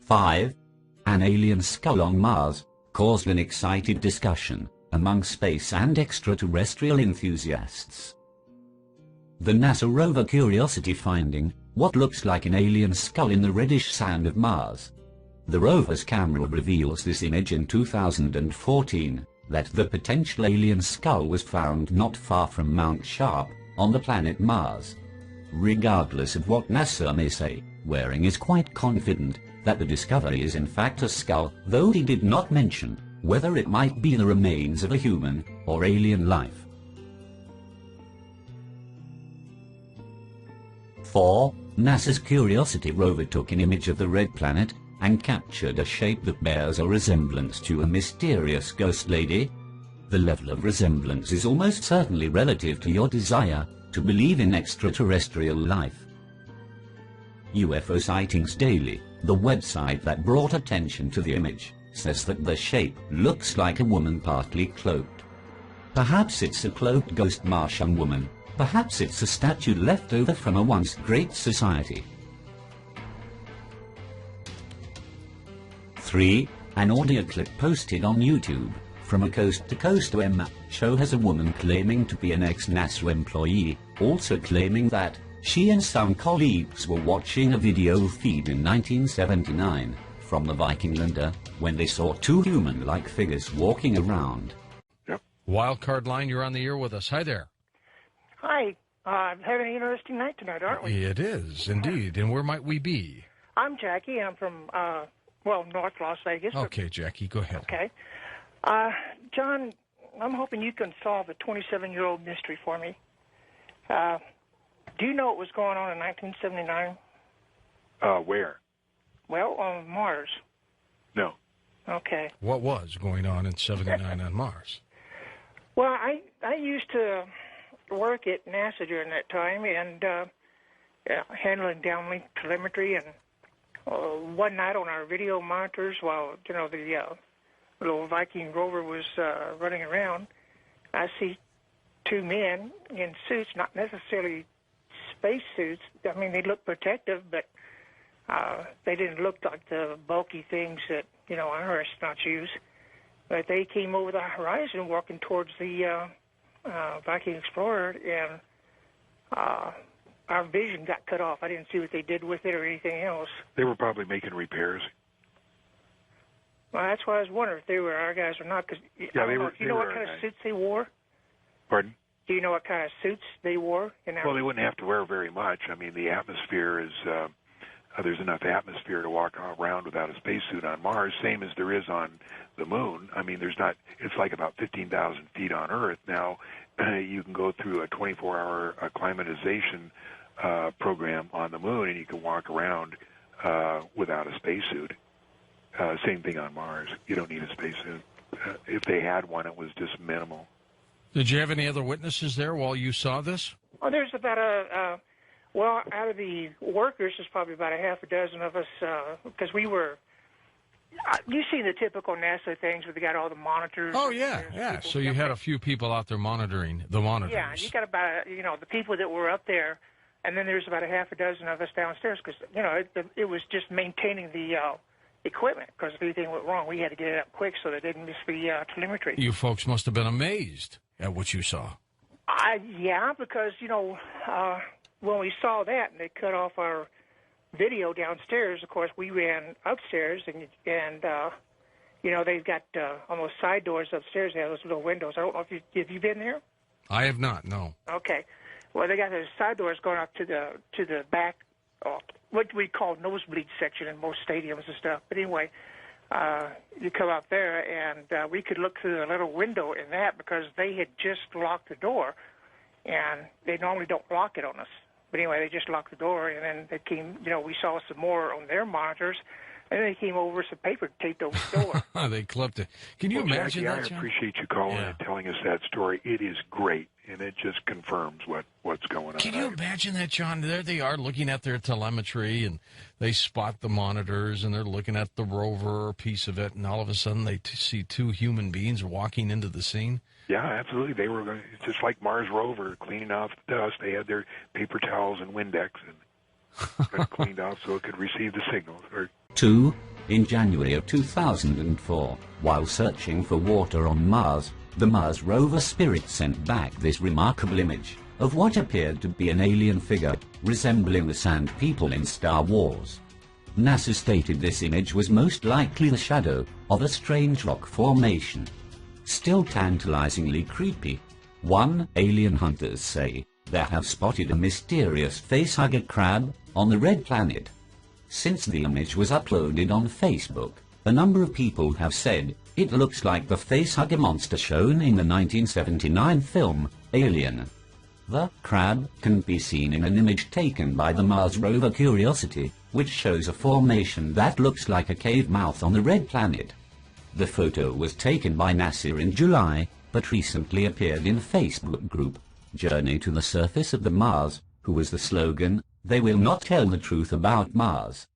5. An alien skull on Mars caused an excited discussion among space and extraterrestrial enthusiasts. The NASA rover Curiosity finding what looks like an alien skull in the reddish sand of Mars. The rover's camera reveals this image in 2014, that the potential alien skull was found not far from Mount Sharp, on the planet Mars. Regardless of what NASA may say, Waring is quite confident that the discovery is in fact a skull, though he did not mention whether it might be the remains of a human or alien life. 4. NASA's Curiosity rover took an image of the red planet and captured a shape that bears a resemblance to a mysterious ghost lady. The level of resemblance is almost certainly relative to your desire to believe in extraterrestrial life. UFO Sightings Daily, the website that brought attention to the image, says that the shape looks like a woman partly cloaked. Perhaps it's a cloaked ghost Martian woman. Perhaps it's a statue left over from a once great society. 3. An audio clip posted on YouTube from a coast-to-coast web show has a woman claiming to be an ex-NASA employee, also claiming that she and some colleagues were watching a video feed in 1979 from the Viking lander when they saw two human-like figures walking around. Yep. Wildcard Line, you're on the air with us. Hi there. Hi. Having an interesting night tonight, aren't we? It is, indeed. And where might we be? I'm Jackie. I'm from, North Las Vegas. Okay, Jackie, go ahead. Okay. John, I'm hoping you can solve a 27-year-old mystery for me. Do you know what was going on in 1979? Where? Well, on Mars. No. Okay. What was going on in 79 on Mars? Well, I used to work at NASA during that time and handling downlink telemetry. And one night on our video monitors, while the little Viking rover was running around, I see two men in suits, not necessarily space suits. I mean, they look protective, but they didn't look like the bulky things that our astronauts use. But they came over the horizon, walking towards the Viking Explorer, and our vision got cut off. I didn't see what they did with it or anything else. They were probably making repairs. Well, that's why I was wondering if they were our guys or not. Cause yeah, they were. Do you know what kind of suits they wore? Pardon? Do you know what kind of suits they wore? Well, they wouldn't have to wear very much. I mean, the atmosphere is, there's enough atmosphere to walk around without a spacesuit on Mars, same as there is on the moon. I mean, it's like about 15,000 feet on Earth. Now, you can go through a 24-hour acclimatization program on the moon, and you can walk around without a spacesuit. Same thing on Mars. You don't need a spacesuit. If they had one, it was just minimal. Did you have any other witnesses there while you saw this? Well, there's about out of the workers, there's probably about a half a dozen of us, because we were, you've seen the typical NASA things where they got all the monitors. Oh, yeah. So you had a few people out there monitoring the monitors. Yeah, you got about, the people that were up there, and then there's about a half a dozen of us downstairs, because, it was just maintaining the equipment, because if anything went wrong, we had to get it up quick so they didn't miss the telemetry. You folks must have been amazed at what you saw. Yeah, because, when we saw that and they cut off our video downstairs, of course, we ran upstairs, and they've got on those side doors upstairs, they have those little windows. I don't know if have you been there? I have not, no. Okay. Well, they got those side doors going up to the back, what we call nosebleed section in most stadiums and stuff. But anyway, you come up there, and we could look through the little window in that because they had just locked the door, and they normally don't lock it on us. But anyway, they just locked the door, and then they came, we saw some more on their monitors, and then they came over some paper taped over the door. They clipped it. Can you imagine Jackie, that, John? I appreciate you calling and telling us that story. It is great, and it just confirms what's going on. Can you imagine that, John? There they are looking at their telemetry, and they spot the monitors, and they're looking at the rover or piece of it, and all of a sudden they see two human beings walking into the scene. Yeah, absolutely. They were going just like Mars rover cleaning off the dust. They had their paper towels and Windex and got it cleaned off so it could receive the signals. 2. In January of 2004, while searching for water on Mars, the Mars rover Spirit sent back this remarkable image of what appeared to be an alien figure, resembling the Sand People in Star Wars. NASA stated this image was most likely the shadow of a strange rock formation. Still tantalizingly creepy. One alien hunters say they have spotted a mysterious facehugger crab on the Red Planet. Since the image was uploaded on Facebook, a number of people have said it looks like the facehugger monster shown in the 1979 film Alien. The crab can be seen in an image taken by the Mars rover Curiosity, which shows a formation that looks like a cave mouth on the Red Planet. The photo was taken by NASA in July, but recently appeared in the Facebook group Journey to the Surface of the Mars, who was the slogan, "They will not tell the truth about Mars."